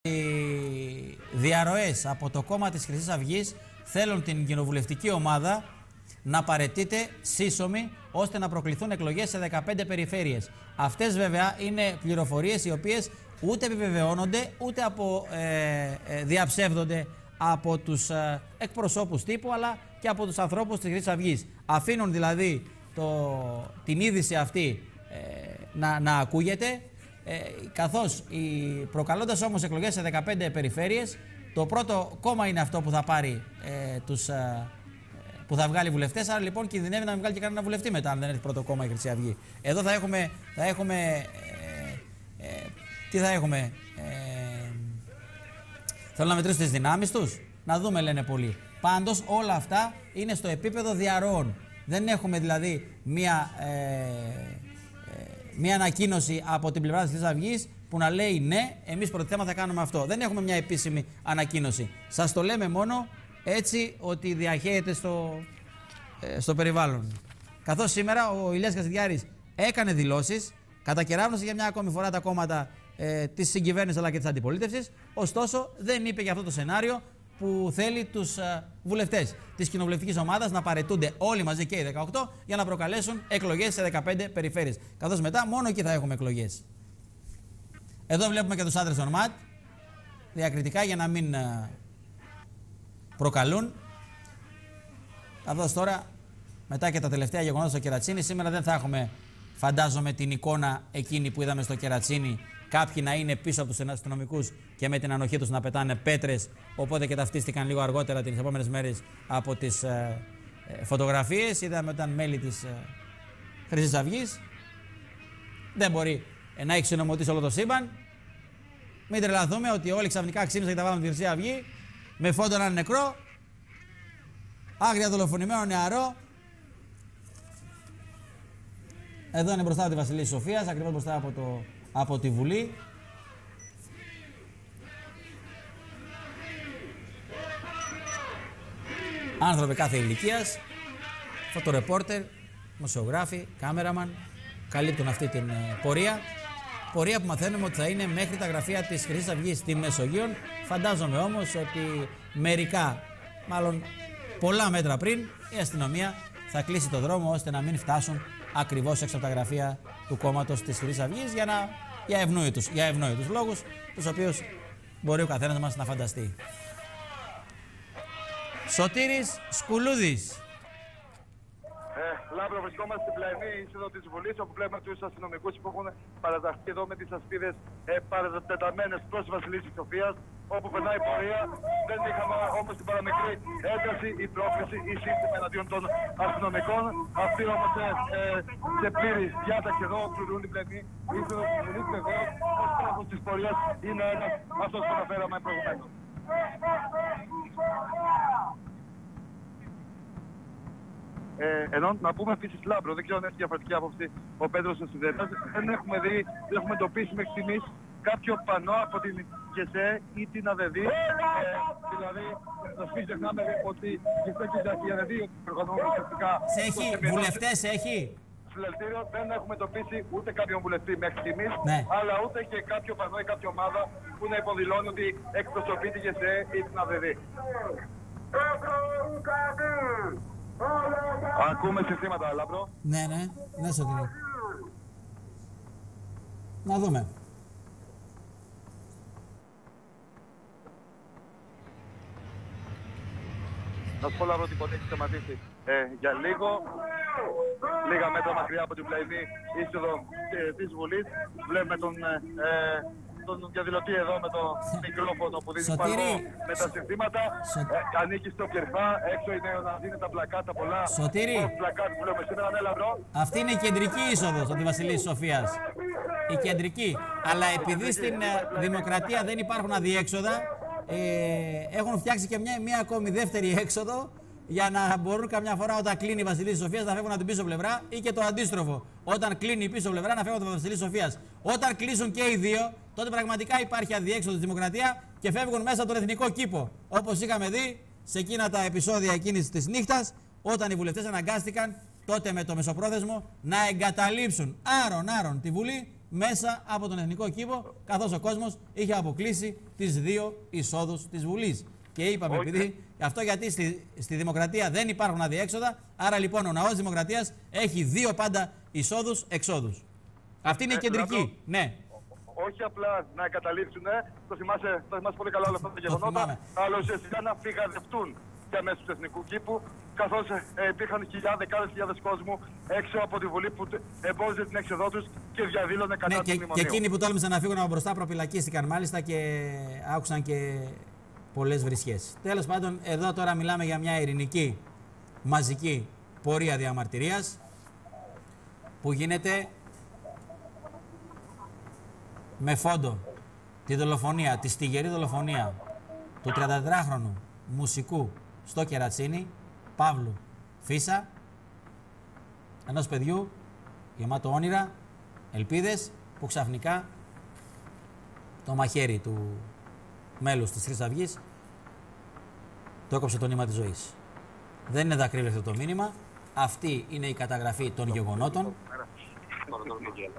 Οι διαρροές από το κόμμα της Χρυσής Αυγής θέλουν την κοινοβουλευτική ομάδα να παραιτείται σύσσωμη ώστε να προκληθούν εκλογές σε 15 περιφέρειες. Αυτές βέβαια είναι πληροφορίες οι οποίες ούτε επιβεβαιώνονται ούτε διαψεύδονται από τους εκπροσώπους τύπου αλλά και από τους ανθρώπους της Χρυσής Αυγής. Αφήνουν δηλαδή την είδηση αυτή να ακούγεται. Καθώς προκαλώντας όμως εκλογές σε 15 περιφέρειες, το πρώτο κόμμα είναι αυτό που θα πάρει που θα βγάλει βουλευτές. Άρα λοιπόν κινδυνεύει να μην βγάλει και κανένα βουλευτή μετά, αν δεν έρθει πρώτο κόμμα η Χρυσή Αυγή. Εδώ τι θα έχουμε, θέλουν να μετρήσουν τις δυνάμεις τους, να δούμε λένε πολλοί. Πάντως όλα αυτά είναι στο επίπεδο διαρροών. Δεν έχουμε δηλαδή μια ανακοίνωση από την πλευρά της Χρυσής Αυγής που να λέει ναι, εμείς προτιθέμαστε θα κάνουμε αυτό. Δεν έχουμε μια επίσημη ανακοίνωση. Σας το λέμε μόνο έτσι ότι διαχέεται στο περιβάλλον. Καθώς σήμερα ο Ηλίας Κασιδιάρης έκανε δηλώσεις, κατακεράβνωσε για μια ακόμη φορά τα κόμματα της συγκυβέρνησης αλλά και της αντιπολίτευσης, ωστόσο δεν είπε για αυτό το σενάριο που θέλει τους βουλευτές της κοινοβουλευτικής ομάδας να παραιτούνται όλοι μαζί και οι 18 για να προκαλέσουν εκλογές σε 15 περιφέρειες. Καθώς μετά μόνο εκεί θα έχουμε εκλογές. Εδώ βλέπουμε και τους άντρες των ΜΑΤ, διακριτικά για να μην προκαλούν. Καθώς τώρα, μετά και τα τελευταία γεγονότα στο Κερατσίνι, σήμερα δεν θα έχουμε, φαντάζομαι, την εικόνα εκείνη που είδαμε στο Κερατσίνι. Κάποιοι να είναι πίσω από τους αστυνομικούς και με την ανοχή τους να πετάνε πέτρες. Οπότε και ταυτίστηκαν λίγο αργότερα τις επόμενες μέρες από τις φωτογραφίες. Είδαμε όταν μέλη της Χρυσής Αυγής. Δεν μπορεί να έχει συνομωτήσει όλο το σύμπαν. Μην τρελαθούμε ότι όλοι ξαφνικά ξύπνησαν και τα βάλαμε τη Χρυσή Αυγή. Με φόντο έναν νεκρό. Άγρια δολοφονημένο νεαρό. Εδώ είναι μπροστά από τη Βασιλής Σοφίας, ακριβώς μπροστά από τη Βουλή. Άνθρωποι κάθε ηλικίας, φωτορεπόρτερ, δημοσιογράφοι, κάμεραμαν, καλύπτουν αυτή την πορεία. Πορεία που μαθαίνουμε ότι θα είναι μέχρι τα γραφεία της Χρυσής Αυγής στη Μεσογείο. Φαντάζομαι όμως ότι μερικά, μάλλον πολλά μέτρα πριν, η αστυνομία θα κλείσει το δρόμο ώστε να μην φτάσουν ακριβώς έξω από τα γραφεία του κόμματος της Χρυσής Αυγής για ευνόητους λόγους, τους οποίους μπορεί ο καθένας μας να φανταστεί. Σωτήρης Σκουλούδης. Λάμπρο, βρισκόμαστε στην πλαϊνή είσοδο της Βουλής, όπου βλέπουμε τους αστυνομικούς που έχουν παραταχθεί εδώ με τις ασπίδες παρατεταμένες προς τη Βασιλίση Σοφίας, όπου περνάει η πορεία. Δεν είχαμε όμως την παραμικρή ένταση, η πρόκληση ή σύστημα εναντίον των αστυνομικών. Αυτοί όμως σε πλήρη διάταξη εδώ πληρούν την πλαϊνή είσοδο της Βουλής. Βεβαίως, ο στόχος της πορείας είναι ένας, αυτός που αναφέραμε προηγουμένως. Ενώ να πούμε επίσης, Λάμπρο, δεν ξέρω αν έχει διαφορετική άποψη ο Πέτρος ο Συνδέτας, δεν έχουμε εντοπίσει μέχρι στιγμής κάποιο πανό από την ΓΕΣΕ ή την ΑΔΔ. Δηλαδή, να μην ξεχνάμε ότι η ΓΕΣΕ και η ΑΔΔ προγραμμούν ουσιαστικά. Βουλευτές έχει. Συλλαλητήριο, δεν έχουμε εντοπίσει ούτε κάποιον βουλευτή μέχρι στιγμής, αλλά ούτε και κάποιο πανό ή κάποια ομάδα που να υποδηλώνει ότι εκπροσωπεί τη ΓΕΣΕ ή την ΑΔΔ. Ακούμε συστήματα, Λάμπρο. Ναι, Σωτήρη. Να δούμε. Να σου πω, Λάμπρο, ότι ποτέ έχει σταματήσει για λίγα μέτρα μακριά από την πλαϊνή είσοδο της Βουλής. Βλέπουμε τον διαδηλωτή εδώ με το μικρόφωνο που δίνει πάνω με τα συνθήματα. Ανήκει στο Κερφά, έξω είναι να δίνει τα πλακάτα πολλά. Σωτήρη, πλακάτα που λέμε σήμερα, ναι, Λαμπρό. Αυτή είναι η κεντρική είσοδος από τη Βασιλής Σοφίας. Η κεντρική. Αλλά επειδή στην δημοκρατία δεν υπάρχουν αδιέξοδα, έχουν φτιάξει και μια ακόμη δεύτερη έξοδο για να μπορούν καμιά φορά όταν κλείνει η Βασιλής Σοφίας να φεύγουν από την πίσω πλευρά ή και το αντίστροφο. Όταν κλείνει η πίσω πλευρά να φεύγουν από τη Βασιλής Σοφίας. Όταν κλείσουν και οι δύο, τότε πραγματικά υπάρχει αδιέξοδο στη δημοκρατία και φεύγουν μέσα από τον εθνικό κήπο. Όπως είχαμε δει σε εκείνα τα επεισόδια εκείνης της νύχτας, όταν οι βουλευτές αναγκάστηκαν τότε με το μεσοπρόθεσμο να εγκαταλείψουν άρον τη Βουλή μέσα από τον Εθνικό Κήπο, καθώς ο κόσμος είχε αποκλείσει τις 2 εισόδους της Βουλής. Και είπαμε, επειδή αυτό γιατί στη Δημοκρατία δεν υπάρχουν αδιέξοδα, άρα λοιπόν ο ναός Δημοκρατίας έχει 2 πάντα εισόδους-εξόδους. Αυτή είναι η κεντρική. Ναι. Όχι απλά να εγκαταλείψουν, το θυμάσαι πολύ καλά όλα αυτά τα γεγονότα, αλλά ουσιαστικά να φυγαδευτούν διαμέσου του Εθνικού Κήπου, καθώς υπήρχαν δεκάδες χιλιάδες κόσμου έξω από τη Βουλή που εμπόδιζε την έξοδό τους και διαδήλωνε κατά του μνημονίου. Και εκείνοι που τόλμησαν να φύγουν από μπροστά προπυλακίστηκαν μάλιστα και άκουσαν και πολλές βρισιές. Τέλος πάντων, εδώ τώρα μιλάμε για μια ειρηνική μαζική πορεία διαμαρτυρίας που γίνεται με φόντο τη δολοφονία, τη στιγερή δολοφονία του 34χρονου μουσικού στο Κερατσίνι, Παύλου Φίσα, ενός παιδιού γεμάτο όνειρα, ελπίδες, που ξαφνικά το μαχαίρι του μέλους της Χρυσής Αυγής το έκοψε το νήμα της ζωής. Δεν είναι δακρύλευτο το μήνυμα, αυτή είναι η καταγραφή των γεγονότων.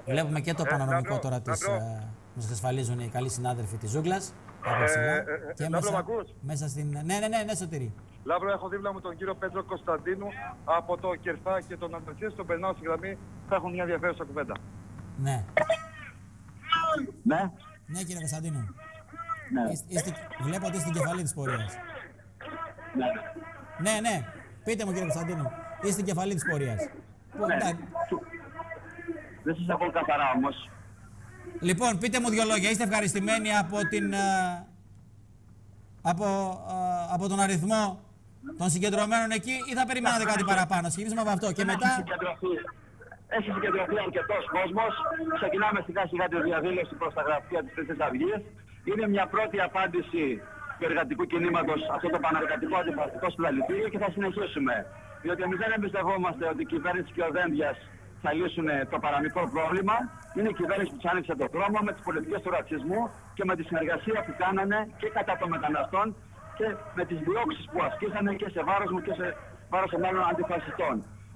Βλέπουμε και το πανοραμικό τώρα της, μας εξασφαλίζουν οι καλοί συνάδελφοι της Ζούγκλας. Και μέσα στην... Ναι, Σωτήρη. Λάμπρο, έχω δίπλα μου τον κύριο Πέτρο Κωνσταντίνου από το Κερφά και τον Αντρεξής. Τον περνάω στη γραμμή, θα έχουν μια ενδιαφέρουσα κουβέντα. Ναι. Ναι. Ναι, κύριε Κωνσταντίνου. Ναι. Βλέπω ότι είστε στην κεφαλή της πορείας. Ναι. Πείτε μου, κύριε Κωνσταντίνου, είστε στην κεφαλή της πορείας. Ναι. Δεν σας ακούω καθαρά όμως. Λοιπόν, πείτε μου 2 λόγια. Είστε ευχαριστημένοι από τον αριθμό των συγκεντρωμένων εκεί ή θα περιμένατε κάτι παραπάνω? Ξεκινήσουμε από αυτό και μετά... Έχει συγκεντρωθεί αρκετός κόσμος. Ξεκινάμε σιγά σιγά τη διαδήλωση προς τα γραφεία της Χρυσής Αυγής. Είναι μια πρώτη απάντηση του εργατικού κινήματος αυτό το πανεργατικό αντιφασιστικό συλλαλητήριο και θα συνεχίσουμε. Διότι εμείς δεν εμπιστευόμαστε ότι η κυβέρνηση και ο Δένδιας θα λύσουν το παραμικρό πρόβλημα. Είναι η κυβέρνηση που τους άνοιξε το δρόμο με τις πολιτικές του ρατσισμού και με τη συνεργασία που κάνανε και κατά των μεταναστών και με τις διώξεις που ασκήσανε και σε βάρος μου και σε βάρος άλλων αντιφασιστών.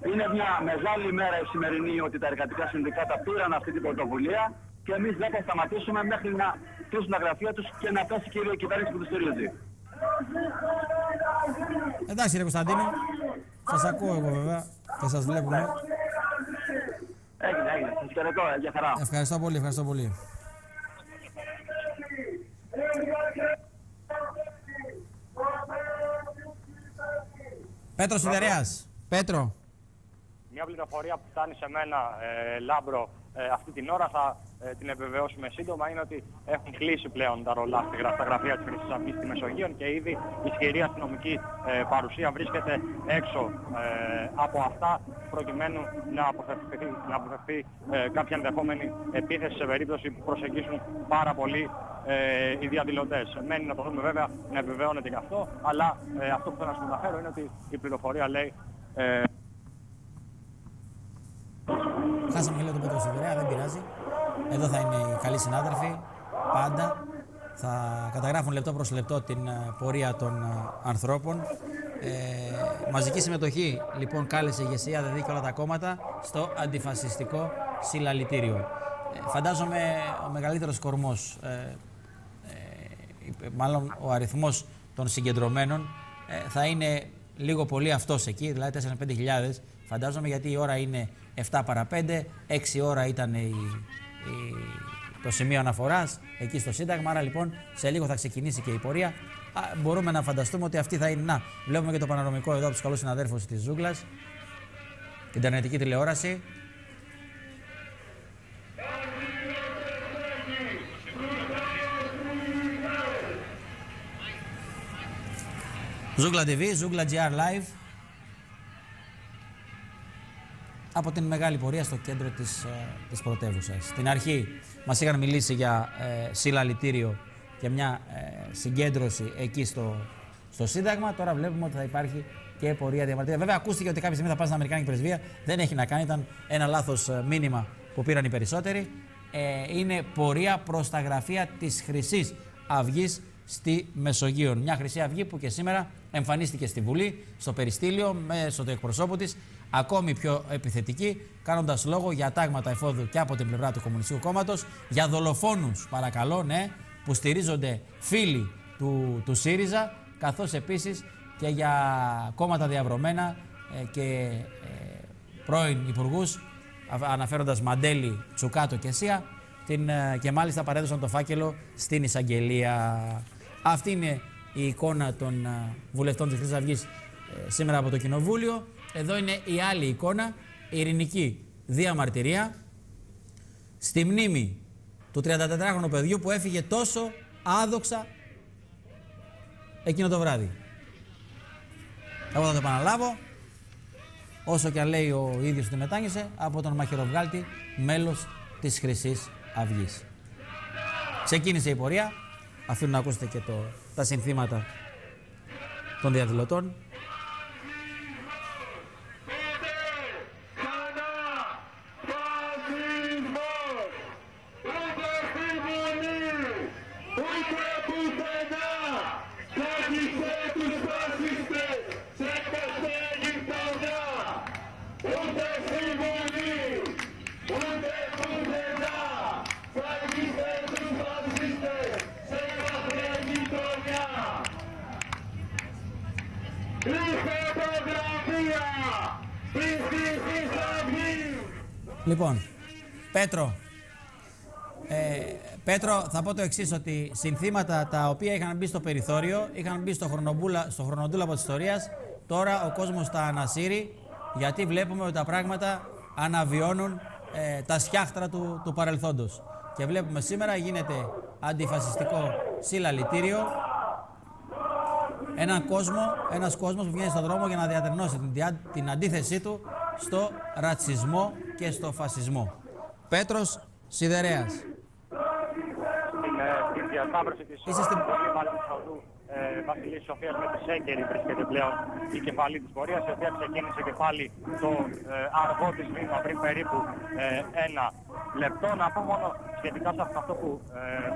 Είναι μια μεγάλη ημέρα η σημερινή ότι τα εργατικά συνδικάτα πήραν αυτή την πρωτοβουλία και εμείς δεν θα σταματήσουμε μέχρι να κλείσουν τα γραφεία τους και να πέσει και η κυβέρνηση που τους στηρίζει. Εντάξει, κύριε Κωνσταντίνο, σας ακούω εγώ βέβαια και σας βλέπουμε. Έγινε. Σας χαιρετώ, για χαρά. Ευχαριστώ πολύ. Πέτρο Σιδερέας. Πέτρο. Μια πληροφορία που φτάνει σε μένα, Λάμπρο, αυτή την ώρα θα την επιβεβαιώσουμε σύντομα, είναι ότι έχουν κλείσει πλέον τα ρολά στα γραφεία της Χρυσής Αυγής στη Μεσογείο και ήδη ισχυρή αστυνομική παρουσία βρίσκεται έξω από αυτά προκειμένου να αποφευθεί κάποια ενδεχόμενη επίθεση σε περίπτωση που προσεγγίσουν πάρα πολύ οι διαδηλωτές. Μένει να το δούμε βέβαια να επιβεβαιώνεται και αυτό, αλλά αυτό που θέλω να σας αναφέρω είναι ότι η πληροφορία λέει... Χάσαμε λίγο τον Πέτρο Σιδερέα, δεν πειράζει. Εδώ θα είναι οι καλοί συνάδελφοι, πάντα. Θα καταγράφουν λεπτό προς λεπτό την πορεία των ανθρώπων. Μαζική συμμετοχή, λοιπόν, κάλεσε η ηγεσία, δηλαδή και όλα τα κόμματα, στο αντιφασιστικό συλλαλητήριο. Φαντάζομαι ο μεγαλύτερος κορμός, μάλλον ο αριθμός των συγκεντρωμένων, θα είναι λίγο πολύ αυτός εκεί, δηλαδή 4-5 χιλιάδες. Φαντάζομαι, γιατί η ώρα είναι 7 παρα 5, 6 ώρα ήταν το σημείο αναφοράς εκεί στο Σύνταγμα. Άρα λοιπόν σε λίγο θα ξεκινήσει και η πορεία. Μπορούμε να φανταστούμε ότι αυτή θα είναι. Να, βλέπουμε και το πανοραμικό εδώ από τους καλούς συναδέρφους της Ζούγκλας, την ιντερνετική τηλεόραση. Ζούγκλα TV, Ζούγκλα GR Live. Από την μεγάλη πορεία στο κέντρο της πρωτεύουσας. Στην αρχή μας είχαν μιλήσει για συλλαλητήριο και μια συγκέντρωση εκεί στο Σύνταγμα. Τώρα βλέπουμε ότι θα υπάρχει και πορεία διαμαρτυρία. Βέβαια, ακούστηκε ότι κάποια στιγμή θα πάει στην Αμερικάνικη Πρεσβεία. Δεν έχει να κάνει, ήταν ένα λάθος μήνυμα που πήραν οι περισσότεροι. Είναι πορεία προς τα γραφεία της Χρυσής Αυγής στη Μεσογείο. Μια Χρυσή Αυγή που και σήμερα εμφανίστηκε στη Βουλή, στο περιστήλιο, μέσω του εκπροσώπου της, ακόμη πιο επιθετική, κάνοντας λόγο για τάγματα εφόδου και από την πλευρά του Κομμουνιστικού Κόμματος, για δολοφόνους, παρακαλώ, ναι, που στηρίζονται φίλοι του ΣΥΡΙΖΑ, καθώς επίσης και για κόμματα διαβρωμένα και πρώην υπουργούς, αναφέροντας Μαντέλη, Τσουκάτο και Σία, και μάλιστα παρέδωσαν το φάκελο στην εισαγγελία. Αυτή είναι η εικόνα των βουλευτών της Χρυσής Αυγής σήμερα από το Κοινοβούλιο. Εδώ είναι η άλλη εικόνα, η ειρηνική διαμαρτυρία στη μνήμη του 34χρονου παιδιού που έφυγε τόσο άδοξα εκείνο το βράδυ. Εγώ θα το επαναλάβω, όσο και αν λέει ο ίδιος ότι μετάνιωσε, από τον μαχαιροβγάλτη, μέλος της Χρυσής Αυγής. Ξεκίνησε η πορεία, αφήνω να ακούσετε και τα συνθήματα των διαδηλωτών. Λοιπόν, Πέτρο, θα πω το εξής, ότι συνθήματα τα οποία είχαν μπει στο περιθώριο, είχαν μπει στο χρονοτούλαπο της ιστορίας, τώρα ο κόσμος τα ανασύρει, γιατί βλέπουμε ότι τα πράγματα αναβιώνουν τα σκιάχτρα του παρελθόντος. Και βλέπουμε σήμερα γίνεται αντιφασιστικό συλλαλητήριο, ένας κόσμος που βγαίνει στον δρόμο για να διατρανώσει την αντίθεσή του στο ρατσισμό και στο φασισμό. Πέτρος Σιδερέας. Στην διασταύρωση της οδού Βασιλής Σοφίας με τη Σέγκερη βρίσκεται πλέον η κεφαλή της πορείας, η οποία ξεκίνησε και πάλι το αργό της βήμα πριν περίπου ένα λεπτό. Να πω μόνο σχετικά σε αυτό που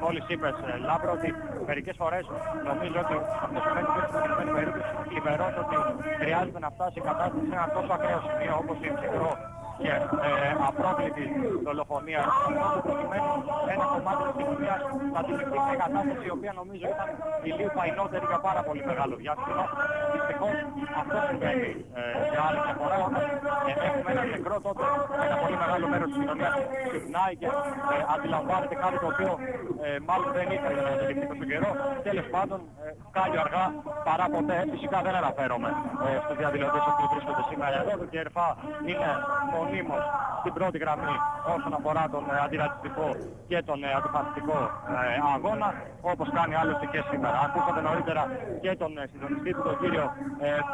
μόλις είπες, Λάμπρο, ότι μερικές φορές νομίζω ότι αυτό σημαίνει και στην συγκεκριμένη περίπτωση θλιβερός ότι χρειάζεται να φτάσει η κατάσταση σε ένα τόσο ακραίο σημείο όπως η ψυχρό και απρόβλητη δολοφονία, αυτό που προκειμένου ένα κομμάτι της κοινωνίας θα αντιληφθεί μια κατάσταση η οποία νομίζω ήταν ηλίου φαϊνότερη για πάρα πολύ μεγάλο διάστημα. Δυστυχώς αυτό συμβαίνει για άλλη μια φορά. Όταν έχουμε ένα νεκρό, τότε ένα πολύ μεγάλο μέρος της κοινωνίας ξυπνάει και αντιλαμβάνεται κάτι το οποίο μάλλον δεν ήθελε να αντιληφθεί τόσο καιρό. Τέλος πάντων, κάλλιο αργά παρά ποτέ. Φυσικά δεν αναφέρομαι στους διαδηλωτές που βρίσκονται σήμερα εδώ. Το ΚΕΡΦΑ είναι μονίμως στην πρώτη γραμμή όσον αφορά τον αντιρατσιστικό και τον αντιφασιστικό αγώνα, όπως κάνει άλλωστε και σήμερα. Ακούσατε νωρίτερα και τον συντονιστή του, τον κύριο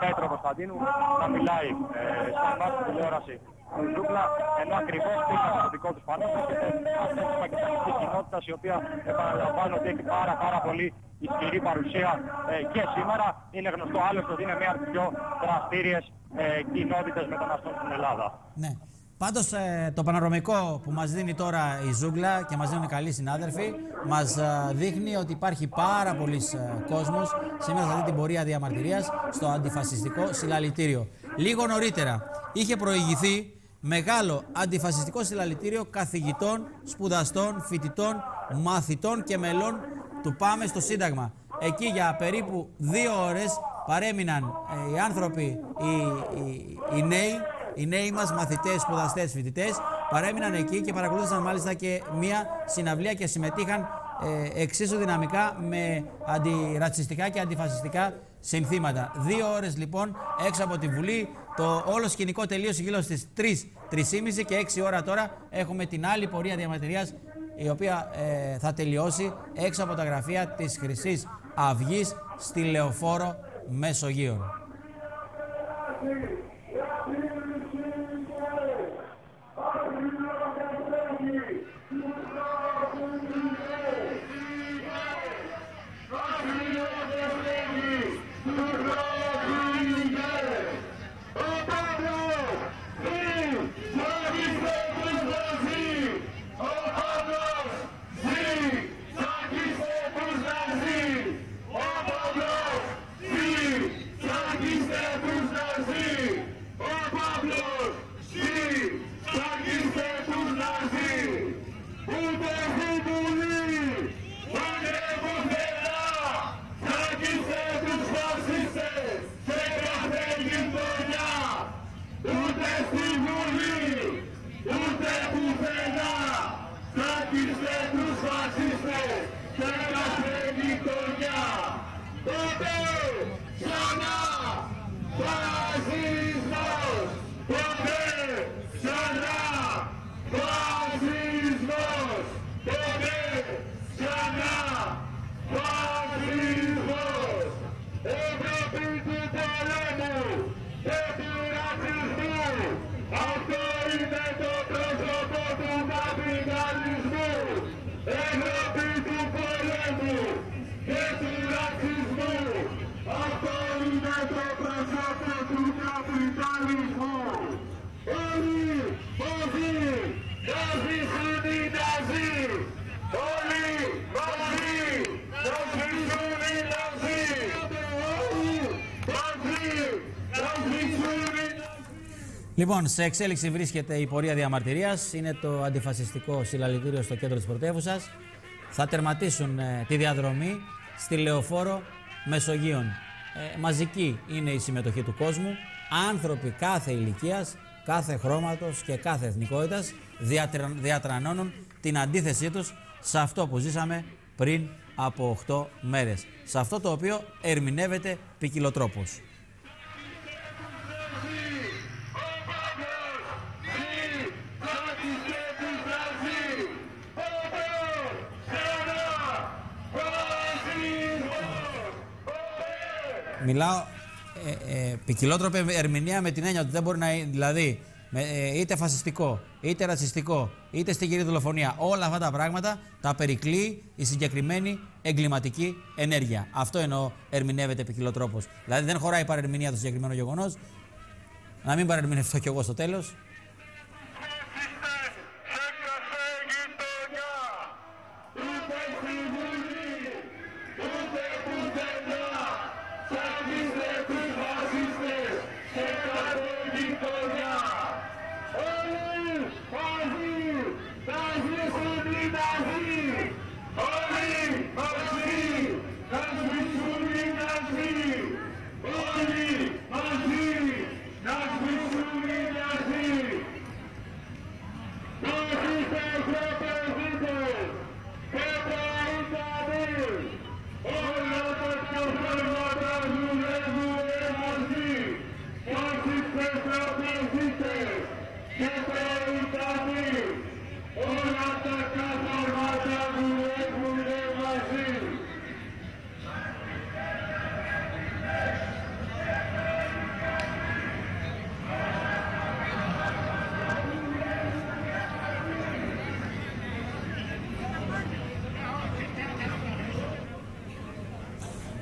Πέτρο Κωνσταντίνου, να μιλάει σε εμάς στην τηλεόραση Ζούγκλα, ενώ ακριβώς πήγαν στο δικό τους πανό και αυτή της πακιστανικής κοινότητας, η οποία επαναλαμβάνω ότι έχει πάρα πολύ ισχυρή παρουσία και σήμερα. Είναι γνωστό άλλωστε ότι είναι μία από τις πιο δραστήριες κοινότητες μεταναστών στην Ελλάδα. Ναι. Πάντως το πανορομικό που μας δίνει τώρα η Ζούγκλα και μας δίνουν οι καλοί συνάδελφοι, μας δείχνει ότι υπάρχει πάρα πολύς κόσμος σήμερα σε αυτή την πορεία διαμαρτυρίας στο αντιφασιστικό συλλαλητήριο. Λίγο νωρίτερα είχε προηγηθεί μεγάλο αντιφασιστικό συλλαλητήριο καθηγητών, σπουδαστών, φοιτητών, μαθητών και μελών του Πάμε στο Σύνταγμα. Εκεί για περίπου 2 ώρες παρέμειναν οι άνθρωποι, οι νέοι μας μαθητές, σπουδαστές, φοιτητές, παρέμειναν εκεί και παρακολούθησαν μάλιστα και μία συναυλία και συμμετείχαν εξίσου δυναμικά με αντιρατσιστικά και αντιφασιστικά συνθήματα. 2 ώρες λοιπόν έξω από τη Βουλή, το όλο σκηνικό τελείωσε γύρω στις 3:30 και 6 ώρα τώρα έχουμε την άλλη πορεία διαμαρτυρίας, η οποία θα τελειώσει έξω από τα γραφεία της Χρυσής Αυγής στη Λεωφόρο Μεσογείων. Φασισμός! Ποτέ ξανά! Φασισμός! Ποτέ ξανά! Φασισμός! Ευρώπη του πολέμου και του ρατσισμού! Αυτό είναι το πρόσωπο του καπιταλισμού! Ευρώπη του πολέμου και του ρατσισμού! Αυτό είναι το πρόσωπο του καπιταλισμού! Όλοι μαζί να ζήσουν οι Ναζί! Όλοι μαζί να ζήσουν οι Ναζί! Όλοι μαζί να ζήσουν οι Ναζί! Λοιπόν, σε εξέλιξη βρίσκεται η πορεία διαμαρτυρίας. Είναι το αντιφασιστικό συλλαλητήριο στο κέντρο της πρωτεύουσας. Θα τερματίσουν τη διαδρομή στη Λεωφόρο Μεσογείων. Μαζική είναι η συμμετοχή του κόσμου. Άνθρωποι κάθε ηλικίας, κάθε χρώματος και κάθε εθνικότητας διατρανώνουν την αντίθεσή τους σε αυτό που ζήσαμε πριν από 8 μέρες. Σε αυτό το οποίο ερμηνεύεται ποικιλοτρόπως. Μιλάω ποικιλότροπη ερμηνεία με την έννοια ότι δεν μπορεί να είναι, δηλαδή, είτε φασιστικό, είτε ρατσιστικό, είτε στιγερή δολοφονία. Όλα αυτά τα πράγματα τα περικλεί η συγκεκριμένη εγκληματική ενέργεια. Αυτό εννοώ ερμηνεύεται ποικιλοτρόπως. Δηλαδή δεν χωράει παρερμηνεία το συγκεκριμένο γεγονός. Να μην παρερμηνευτώ κι εγώ στο τέλος.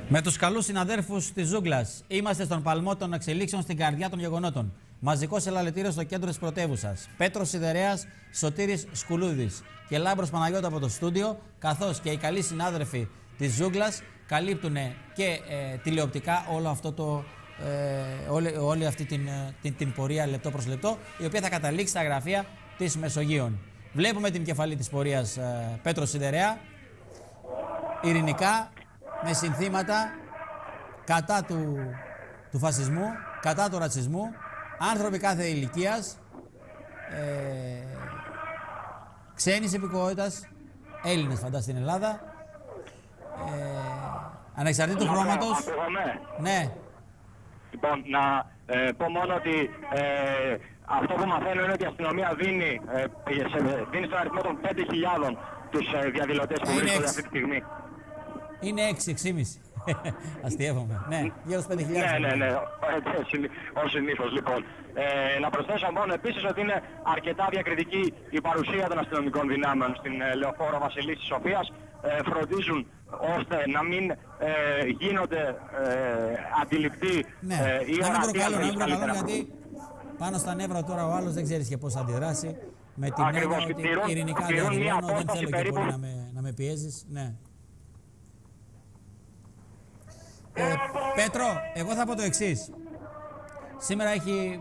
Με τους καλούς συναδέρφους της Ζούγκλας, είμαστε στον παλμό των εξελίξεων στην καρδιά των γεγονότων. Μαζικό συλλαλητήριο στο κέντρο της πρωτεύουσας. Πέτρος Σιδερέας, Σωτήρης Σκουλούδης και Λάμπρος Παναγιώτα από το στούντιο, καθώς και οι καλοί συνάδελφοι της Ζούγκλας καλύπτουν και τηλεοπτικά όλο αυτό το, όλη αυτή την πορεία λεπτό προς λεπτό, η οποία θα καταλήξει στα γραφεία της Μεσογείων. Βλέπουμε την κεφαλή της πορείας Πέτρο Σιδερέα, ειρηνικά, με συνθήματα κατά του φασισμού, κατά του ρατσισμού, άνθρωποι κάθε ηλικίας, ξένης υπηκότητας, Έλληνες φαντάζομαι στην Ελλάδα, ανεξαρτήτου χρώματος. Ναι. Λοιπόν, να πω μόνο ότι αυτό που μαθαίνω είναι ότι η αστυνομία δίνει στον αριθμό των 5.000 τους διαδηλωτές που βρίσκονται αυτή τη στιγμή. Είναι 6,5. Αστειεύομαι. Ναι, γύρω στους 5.000. Ναι. Ως συνήθως, λοιπόν. Να προσθέσω μόνο επίσης ότι είναι αρκετά διακριτική η παρουσία των αστυνομικών δυνάμεων στην Λεωφόρο Βασιλής της Σοφίας. Φροντίζουν ώστε να μην γίνονται αντιληπτοί ή ορατοί. Να μην προκαλούν, γιατί πάνω στα νεύρα τώρα ο άλλος δεν ξέρεις και πώς θα αντιδράσει. Με την έννοια ότι ειρηνικά διαδηλώνω, δεν θέλω και πολύ να με πιέζεις. Ναι. Πέτρο, εγώ θα πω το εξής. Σήμερα η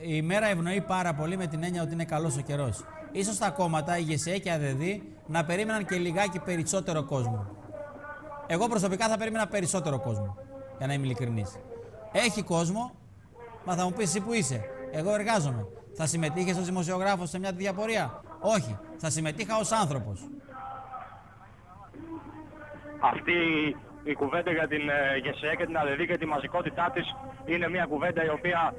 ημέρα ευνοεί πάρα πολύ με την έννοια ότι είναι καλός ο καιρός. Ίσως τα κόμματα, η ηγεσία και ΑΔΔ, να περίμεναν και λιγάκι περισσότερο κόσμο. Εγώ προσωπικά θα περίμενα περισσότερο κόσμο, για να είμαι ειλικρινής. Έχει κόσμο, μα θα μου πεις εσύ που είσαι. Εγώ εργάζομαι. Θα συμμετείχες ως δημοσιογράφος σε μια τέτοια πορεία? Όχι. Θα συμμετείχα ως άνθρωπος. Αυτή η κουβέντα για την ΓΕΣΕ και την ΑΔΕΔ και τη μαζικότητά της είναι μια κουβέντα η οποία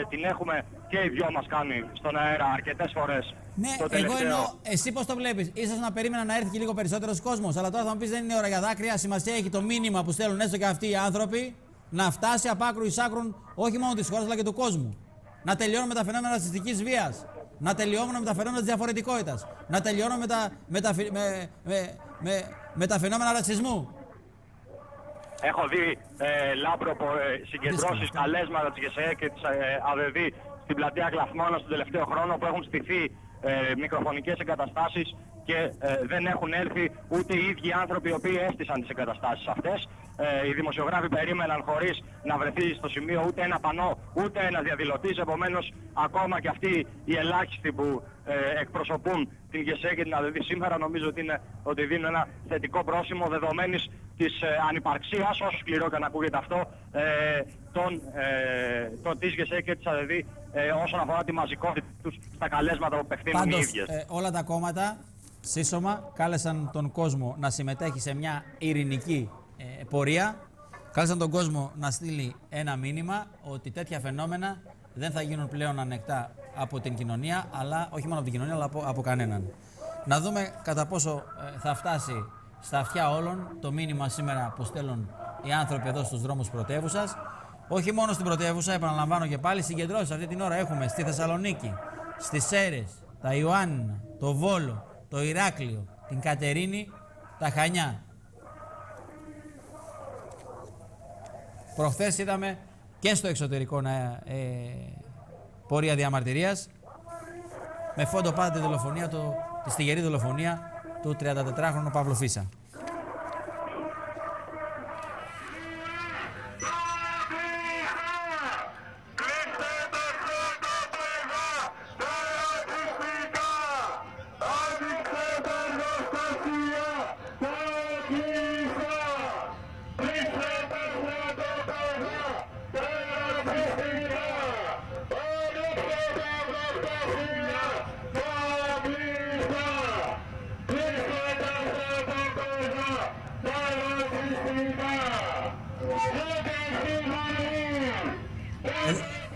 την έχουμε και οι δυο μας κάνει στον αέρα αρκετές φορές. Ναι, εγώ εννοώ, εσύ πώς το βλέπεις? Ίσως να περίμενα να έρθει και λίγο περισσότερος κόσμος, αλλά τώρα θα μου πεις δεν είναι ώρα για δάκρυα. Σημασία έχει το μήνυμα που στέλνουν έστω και αυτοί οι άνθρωποι να φτάσει απ' άκρου εις άκρουν όχι μόνο της χώρας αλλά και του κόσμου. Να τελειώνουμε τα φαινόμενα ρατσιστικής βίας. Να τελειώνουμε με τα φαινόμενα της διαφορετικότητας. Να τελειώνουμε με τα φαινόμενα ρατσισμού. Έχω δει Λάμπρο συγκεντρώσεις, καλέσματα της ΓΕΣΕ και της ΑΔΕΔ στην πλατεία Κλαθμόνας τον τελευταίο χρόνο που έχουν στηθεί μικροφωνικές εγκαταστάσεις και δεν έχουν έρθει ούτε οι ίδιοι άνθρωποι οι οποίοι έστησαν τις εγκαταστάσεις αυτές. Οι δημοσιογράφοι περίμεναν χωρίς να βρεθεί στο σημείο ούτε ένα πανό, ούτε ένας διαδηλωτής. Επομένως, ακόμα και αυτοί οι ελάχιστοι που εκπροσωπούν την ΓΕΣΕ και την ΑΔΕΔ σήμερα νομίζω ότι δίνουν ένα θετικό πρόσημο δεδομένης της ανυπαρξίας, όσο σκληρό και να ακούγεται αυτό, της ΓΕΣΕ και της ΑΔΕΔ όσον αφορά τη μαζικότητα τους στα καλέσματα που απευθύνουν οι ίδιες. Όλα τα κόμματα σύσσωμα κάλεσαν τον κόσμο να συμμετέχει σε μια ειρηνική πορεία. Κάλεσαν τον κόσμο να στείλει ένα μήνυμα ότι τέτοια φαινόμενα δεν θα γίνουν πλέον ανεκτά από την κοινωνία, αλλά όχι μόνο από την κοινωνία, αλλά από κανέναν. Να δούμε κατά πόσο θα φτάσει στα αυτιά όλων το μήνυμα σήμερα που στέλνουν οι άνθρωποι εδώ στους δρόμους πρωτεύουσας. Όχι μόνο στην πρωτεύουσα, επαναλαμβάνω και πάλι, συγκεντρώσεις αυτή την ώρα έχουμε στη Θεσσαλονίκη, στις Σέρρες, τα Ιωάννινα, το Βόλο, το Ηράκλειο, την Κατερίνη, τα Χανιά. Προχθές είδαμε και στο εξωτερικό πορεία διαμαρτυρίας με φόντο πάντα τη δολοφονία, τη στιγερή δολοφονία του 34χρονου Παύλου Φίσα.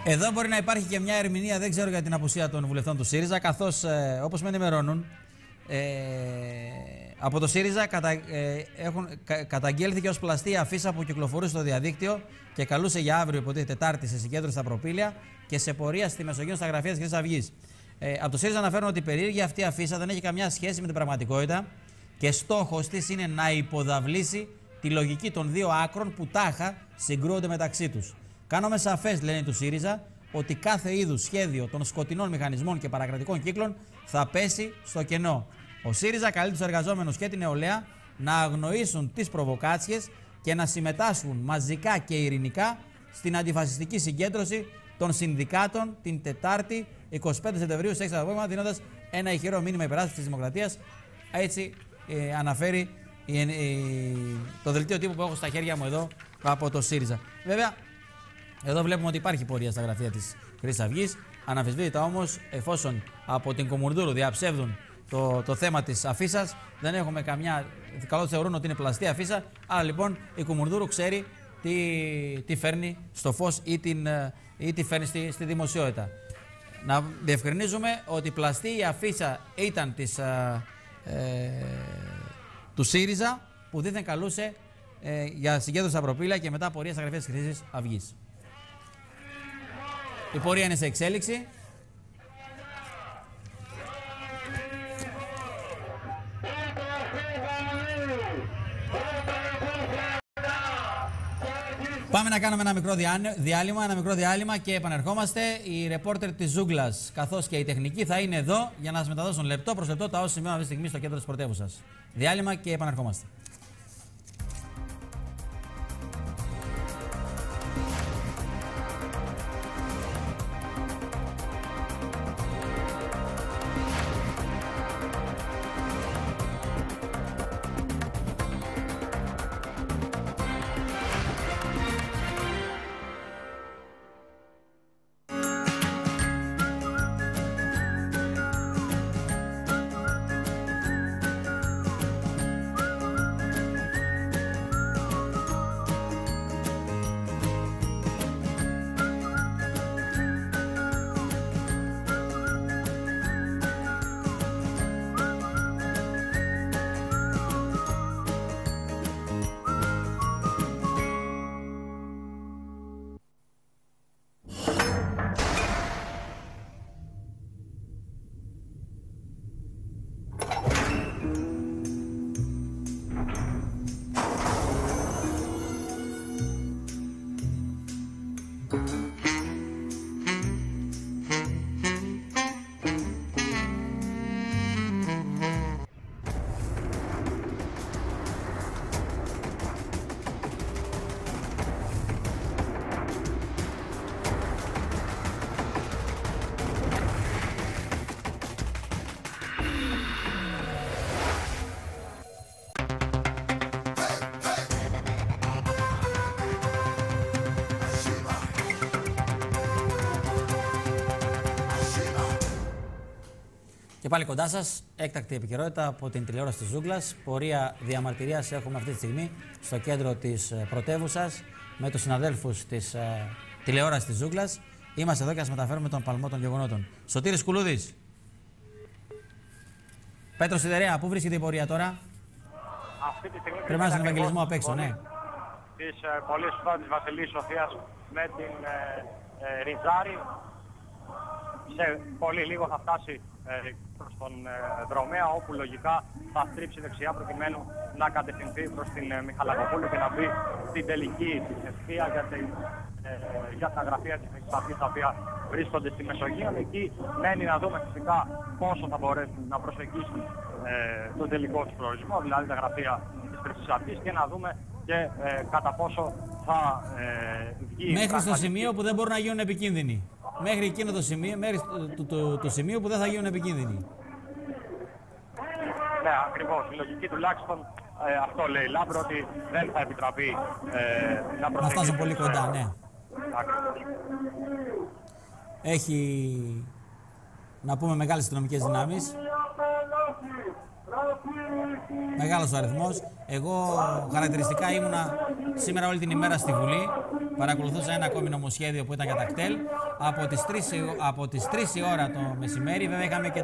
Εδώ μπορεί να υπάρχει και μια ερμηνεία, δεν ξέρω για την απουσία των βουλευτών του ΣΥΡΙΖΑ, καθώς όπως με ενημερώνουν, από το ΣΥΡΙΖΑ καταγγέλθηκε ως πλαστή αφίσα που κυκλοφορούσε στο διαδίκτυο και καλούσε για αύριο, υποτίθεται Τετάρτη, σε συγκέντρωση στα Προπήλαια και σε πορεία στη Μεσογείο στα γραφεία της Χρυσής Αυγής. Από το ΣΥΡΙΖΑ αναφέρουν ότι η περίεργη αυτή αφίσα δεν έχει καμιά σχέση με την πραγματικότητα και στόχος της είναι να υποδαβλήσει τη λογική των δύο άκρων που τάχα συγκρούονται μεταξύ τους. Κάνουμε σαφές, λένε του ΣΥΡΙΖΑ, ότι κάθε είδους σχέδιο των σκοτεινών μηχανισμών και παρακρατικών κύκλων θα πέσει στο κενό. Ο ΣΥΡΙΖΑ καλεί τους εργαζόμενους και την νεολαία να αγνοήσουν τις προβοκάτσιες και να συμμετάσχουν μαζικά και ειρηνικά στην αντιφασιστική συγκέντρωση των συνδικάτων την Τετάρτη 25 Σεπτεμβρίου στις 6 το απόγευμα, δίνοντας ένα ηχηρό μήνυμα υπεράσπισης της δημοκρατίας. Έτσι αναφέρει το δελτίο τύπου που έχω στα χέρια μου εδώ από το ΣΥΡΙΖΑ. Βέβαια, εδώ βλέπουμε ότι υπάρχει πορεία στα γραφεία της Χρυσής Αυγής. Αναμφισβήτητα όμως, εφόσον από την Κουμουνδούρου διαψεύδουν το θέμα της αφίσας, δεν έχουμε καμιά. Καλό θεωρούν ότι είναι πλαστή αφίσα. Άρα λοιπόν η Κουμουνδούρου ξέρει τι φέρνει στο φως ή τι φέρνει στη δημοσιότητα. Να διευκρινίζουμε ότι πλαστή η αφίσα ήταν του ΣΥΡΙΖΑ που δήθεν καλούσε για συγκέντρωση στα Προπήλαια και μετά πορεία στα γραφεία της Χρυσής Αυγής. Η πορεία είναι σε εξέλιξη. Πάμε να κάνουμε ένα μικρό διάλειμμα και επανερχόμαστε. Οι ρεπόρτερ της Ζούγκλας καθώς και η τεχνική θα είναι εδώ για να σας μεταδώσουν λεπτό προς λεπτό τα όσα σημαίνουν αυτή τη στιγμή στο κέντρο της πρωτεύουσας. Διάλειμμα και επανερχόμαστε. Και πάλι κοντά σας, έκτακτη επικαιρότητα από την τηλεόραση της Ζούγκλας. Πορεία διαμαρτυρίας έχουμε αυτή τη στιγμή στο κέντρο της πρωτεύουσας με τους συναδέλφους της τηλεόρασης της Ζούγκλας. Είμαστε εδώ και σας μεταφέρουμε τον παλμό των γεγονότων. Σωτήρης Κουλούδης. Πέτρος Σιδερέα, πού βρίσκεται η πορεία τώρα? Αυτή τη στιγμή πρέπει να είναι στον Ευαγγελισμό απ' έξω, ναι. Της πολλής φοράς της Βασιλής Σοφίας με την Ριζάρη. Σε πολύ λίγο θα φτάσει προς τον Δρομέα, όπου λογικά θα στρίψει δεξιά προκειμένου να κατευθυνθεί προς την Μιχαλακοπούλου και να μπει στην τελική ευθεία για τα γραφεία της Χρυσής τα οποία βρίσκονται στη Μεσογείο. Εκεί μένει να δούμε φυσικά πόσο θα μπορέσουν να προσεγγίσουν τον τελικό του προορισμό, δηλαδή τα γραφεία της Χρυσής και να δούμε και κατά πόσο θα βγει... Μέχρι στο σημείο που δεν μπορούν να γίνουν επικίνδυνοι. Μέχρι εκείνο το σημείο, μέχρι το σημείο που δεν θα γίνουν επικίνδυνοι. Ναι, ακριβώς. Η λογική τουλάχιστον αυτό λέει Λάμπρο, ότι δεν θα επιτραπεί να φτάσουν πολύ κοντά, ναι. Έχει, να πούμε, μεγάλες αστυνομικές δυνάμεις. Μεγάλος ο αριθμός. Εγώ χαρακτηριστικά ήμουνα σήμερα όλη την ημέρα στη Βουλή. Παρακολουθούσα ένα ακόμη νομοσχέδιο που ήταν για τα κτέλ. Από τις 3 η ώρα το μεσημέρι, βέβαια είχαμε και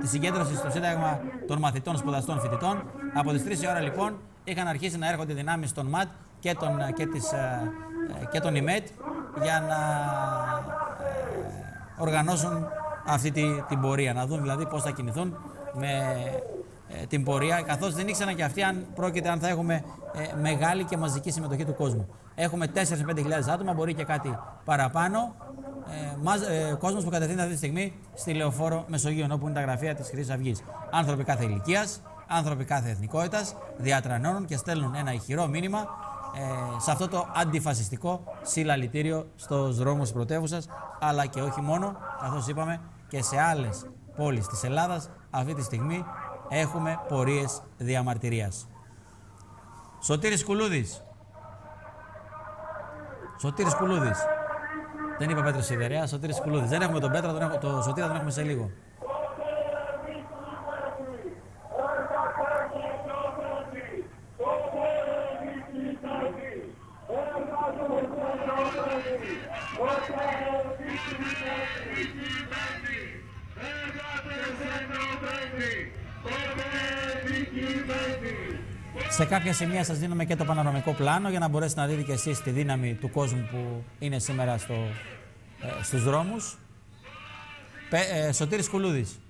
τη συγκέντρωση στο Σύνταγμα των Μαθητών, Σπουδαστών, Φοιτητών. Από τις 3 η ώρα λοιπόν είχαν αρχίσει να έρχονται δυνάμεις των ΜΑΤ και των ΙΜΕΤ για να οργανώσουν αυτή την πορεία. Να δουν δηλαδή πώς θα κινηθούν με την πορεία, καθώς δεν ήξεραν και αυτοί αν θα έχουμε μεγάλη και μαζική συμμετοχή του κόσμου. Έχουμε 4 με 5.000 άτομα, μπορεί και κάτι παραπάνω. Κόσμος που κατευθύνεται αυτή τη στιγμή στη Λεωφόρο Μεσογείων, όπου είναι τα γραφεία της Χρυσής Αυγής. Άνθρωποι κάθε ηλικίας, άνθρωποι κάθε εθνικότητας, διατρανώνουν και στέλνουν ένα ηχηρό μήνυμα σε αυτό το αντιφασιστικό συλλαλητήριο στους δρόμους της πρωτεύουσας, αλλά και όχι μόνο, καθώς είπαμε, και σε άλλες πόλεις της Ελλάδας αυτή τη στιγμή έχουμε πορείες διαμαρτυρίας. Σωτήρης Κουλούδης. Σωτήρης Κουλούδης. Δεν είπα Πέτρος Σιδερέα, Σωτήρης Κουλούδης. Δεν έχουμε τον Πέτρο, τον Σωτήρα τον έχουμε σε λίγο. Σε κάποια σημεία σας δίνουμε και το πανοραμικό πλάνο για να μπορέσετε να δείτε και εσείς τη δύναμη του κόσμου που είναι σήμερα στους δρόμους. Σωτήρης Κουλούδης.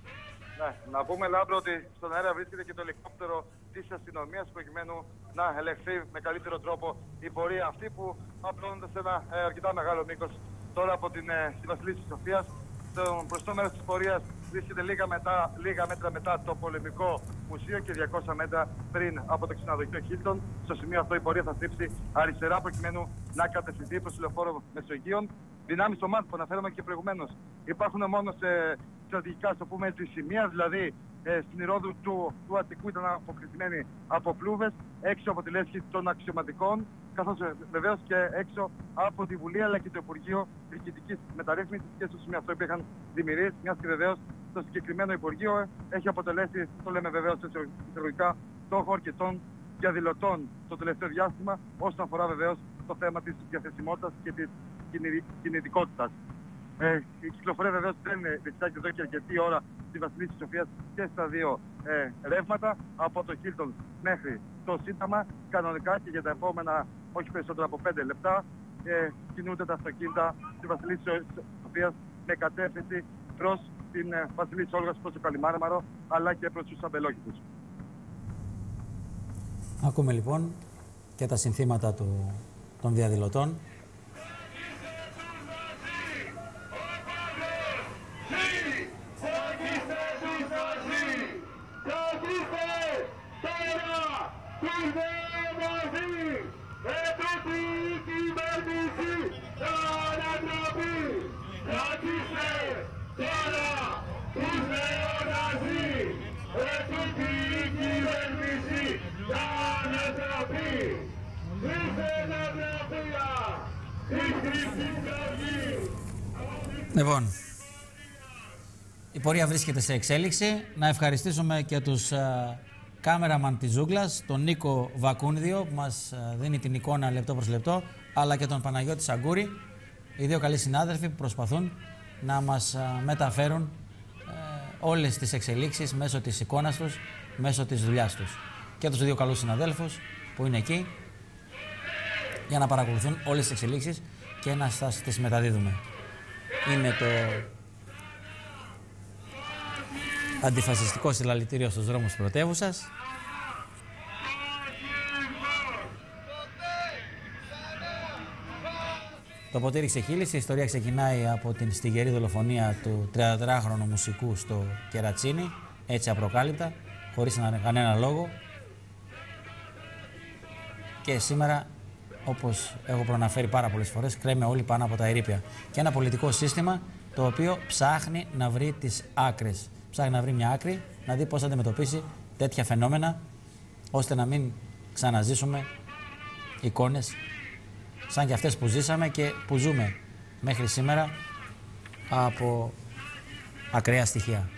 Ναι, να πούμε Λάμπρο ότι στον αέρα βρίσκεται και το ελικόπτερο της αστυνομίας προκειμένου να ελεγχθεί με καλύτερο τρόπο η πορεία αυτή που απλώνεται σε ένα αρκετά μεγάλο μήκος τώρα από τη Βασιλή της Σοφίας. Στο μπροστό μέρος της πορείας βρίσκεται λίγα μέτρα μετά το πολεμικό μουσείο και 200 μέτρα πριν από το ξενοδοχείο Χίλτον. Στο σημείο αυτό η πορεία θα στρίψει αριστερά προκειμένου να κατευθυνθεί προς τη Λεωφόρο Μεσογείων. Δυνάμεις στο ΜΑΤ που αναφέραμε και προηγουμένως υπάρχουν μόνο σε στρατηγικά, στο πούμε έτσι, σημεία, δηλαδή στην Ηρόδου του Αττικού ήταν αποκριτημένοι από πλούβες, έξω από τη λέσχη των αξιωματικών, καθώς βεβαίως και έξω από τη Βουλή αλλά και το Υπουργείο Διοικητικής Μεταρρύθμισης, και στο σημείο αυτό υπήρχαν δημιουργίες, μιας και βεβαίως το συγκεκριμένο Υπουργείο έχει αποτελέσει, το λέμε βεβαίως εισαγωγικά, στόχο αρκετών διαδηλωτών το τελευταίο διάστημα, όσον αφορά βεβαίως το θέμα της διαθεσιμότητας και της κινητικότητας. Η κυκλοφορία βεβαίως δεν διεξάγεται εδώ και αρκετή ώρα στη Βασιλή της Σοφίας και στα δύο ρεύματα, από το Χίλτον μέχρι το Σύνταγμα. Κανονικά και για τα επόμενα όχι περισσότερα από 5 λεπτά κινούνται τα αυτοκίνητα στη Βασιλή της Σοφίας με κατεύθυνση προς την Βασιλή της Όλγας, προς το Καλιμάρμαρο αλλά και προς τους αμπελόκηπους. Ακούμε λοιπόν και τα συνθήματα των διαδηλωτών. Λοιπόν, Η πορεία βρίσκεται σε εξέλιξη. Να ευχαριστήσουμε και τους κάμεραμαν της Ζούγκλας, τον Νίκο Βακούνδιο που μας δίνει την εικόνα λεπτό προς λεπτό, αλλά και τον Παναγιώτη Σαγκούρη, οι δύο καλοί συνάδελφοι που προσπαθούν να μας μεταφέρουν όλες τις εξελίξεις μέσω της εικόνας τους, μέσω της δουλειάς τους. Και τους δύο καλούς συναδέλφους που είναι εκεί για να παρακολουθούν όλες τις εξελίξεις και να σας τις μεταδίδουμε. Είναι το αντιφασιστικό συλλαλητήριο στους δρόμους της πρωτεύουσας. Το ποτήρι ξεχύλισε. Η ιστορία ξεκινάει από την στιγερή δολοφονία του 34χρονου μουσικού στο Κερατσίνι, έτσι απροκάλυπτα, χωρίς κανένα λόγο. Και σήμερα, όπως έχω προαναφέρει πάρα πολλές φορές, κρέμε όλοι πάνω από τα ερείπια. Και ένα πολιτικό σύστημα το οποίο ψάχνει να βρει τις άκρες. Ψάχνει να βρει μια άκρη, να δει πώς θα αντιμετωπίσει τέτοια φαινόμενα, ώστε να μην ξαναζήσουμε εικόνες σαν και αυτές που ζήσαμε και που ζούμε μέχρι σήμερα από ακραία στοιχεία.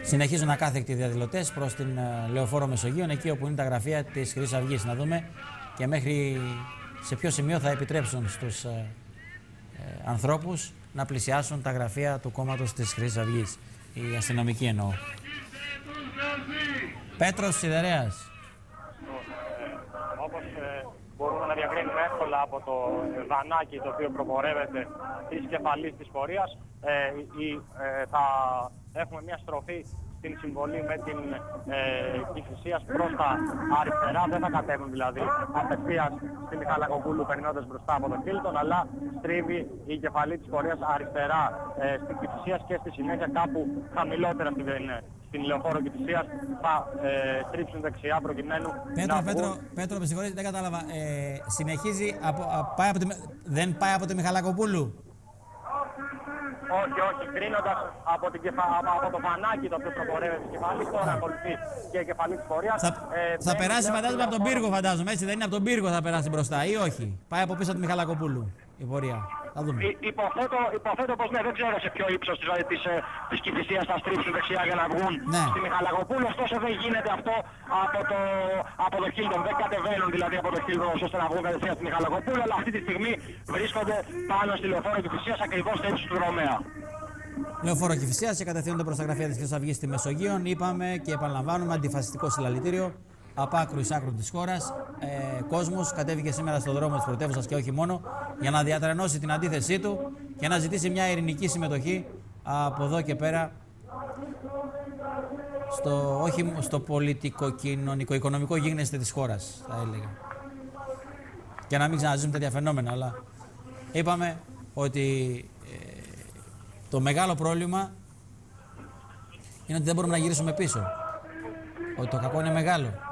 Συνεχίζουν ακάθεκτοι διαδηλωτές προς την Λεωφόρο Μεσογείων, εκεί όπου είναι τα γραφεία της Χρυσής Αυγής. Να δούμε και μέχρι σε ποιο σημείο θα επιτρέψουν στους ανθρώπους να πλησιάσουν τα γραφεία του κόμματος της Χρυσής Αυγής. Οι αστυνομικοί εννοώ. Πέτρος Σιδερέας. Όπως μπορούμε να διακρίνουμε εύκολα από το δανάκι το οποίο προπορεύεται της κεφαλής της πορείας, θα έχουμε μια στροφή στην συμβολή με την Κηφισίας προς τα αριστερά. Δεν θα κατέβουν δηλαδή απευθείας στη Μιχαλακοπούλου περνώντας μπροστά από τον Χίλτον, αλλά στρίβει η κεφαλή της πορείας αριστερά στην Κηφισίας και στη συνέχεια κάπου χαμηλότερα στην Λεωφόρο Κηφισίας θα στρίψουν δεξιά προκειμένου να βγουν. Πέτρο, με συγχωρείτε, δεν κατάλαβα. Συνεχίζει, δεν πάει από τη Μιχαλακοπούλου? Όχι, κρίνοντας από το φανάκι το οποίο προπορεύεται τη κεφαλή, τώρα ακολουθεί και η κεφαλή της πορείας. Θα περάσει φαντάζομαι από τον πύργο, φαντάζομαι, έτσι δεν είναι? Από τον πύργο θα περάσει μπροστά ή όχι? Πάει από πίσω από τη Μιχαλακοπούλου η πορεία. Θα δούμε. Υποθέτω πως ναι, δεν ξέρω σε ποιο ύψος της Κηφισίας θα στρίψουν δεξιά για να βγουν στη Μιχαλακοπούλου. Ωστόσο δεν γίνεται αυτό από το Χίλτον. Δεν κατεβαίνουν δηλαδή από το Χίλτον ώστε να βγουν κατευθείαν στη Μιχαλακοπούλου, αλλά αυτή τη στιγμή βρίσκονται πάνω στη Λεωφόρο Κηφισίας ακριβώς στο ύψος του δρομέα. Λεωφόρο Κηφισίας και κατευθύνονται προς τα γραφεία της Χρυσής Αυγής στη Μεσογείων. Είπαμε και επαναλαμβάνουμε, αντιφασιστικό συλλαλητήριο από άκρου εις άκρου της χώρας. Κόσμος κατέβηκε σήμερα στον δρόμο της πρωτεύουσας και όχι μόνο, για να διατρανώσει την αντίθεσή του και να ζητήσει μια ειρηνική συμμετοχή από εδώ και πέρα όχι στο πολιτικο-κοινωνικο-οικονομικό γίγνεσθε της χώρας, θα έλεγα. Και να μην ξαναζήσουμε τέτοια φαινόμενα, αλλά είπαμε ότι το μεγάλο πρόβλημα είναι ότι δεν μπορούμε να γυρίσουμε πίσω. Ότι το κακό είναι μεγάλο.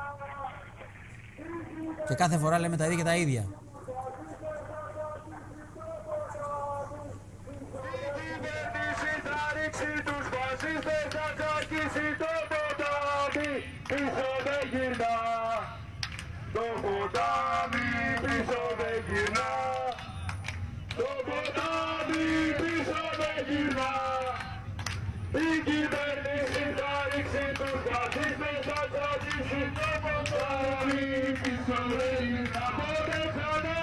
Και κάθε φορά λέμε τα ίδια και τα ίδια. Η κυβέρνηση θα ρίξει τους φασίστες, θα κρατήσει το ποτάμι. Πίσω δεν γυρνά ποτέ ξανά.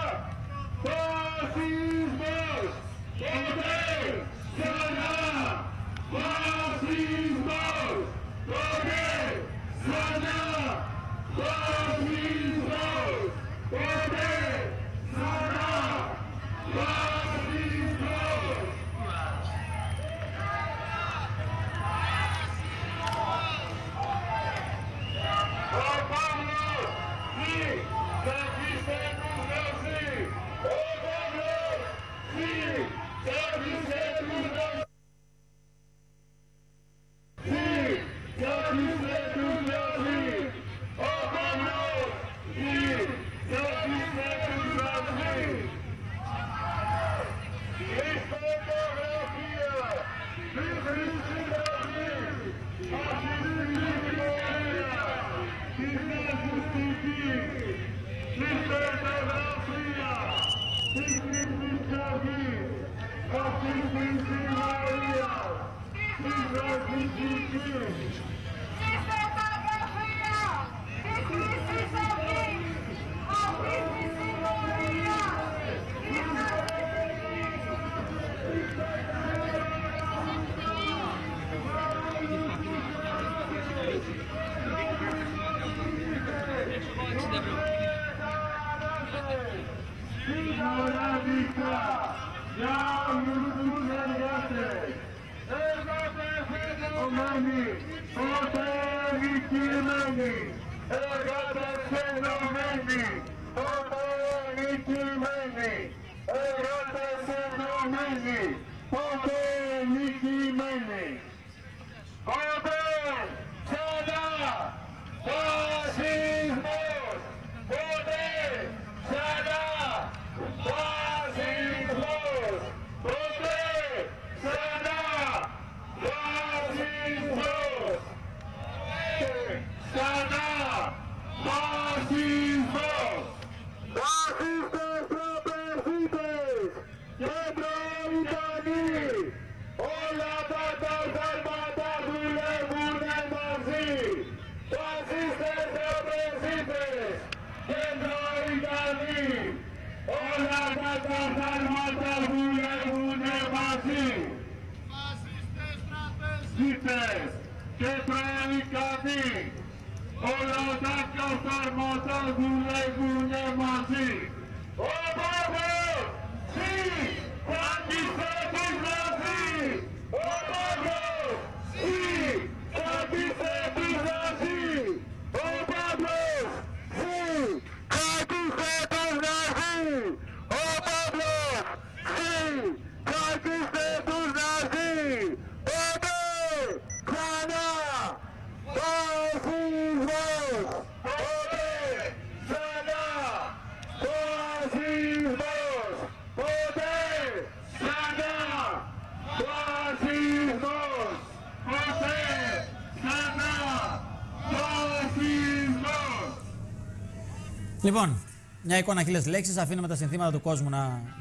Λοιπόν, μια εικόνα, χίλιες λέξεις, αφήνουμε τα συνθήματα του κόσμου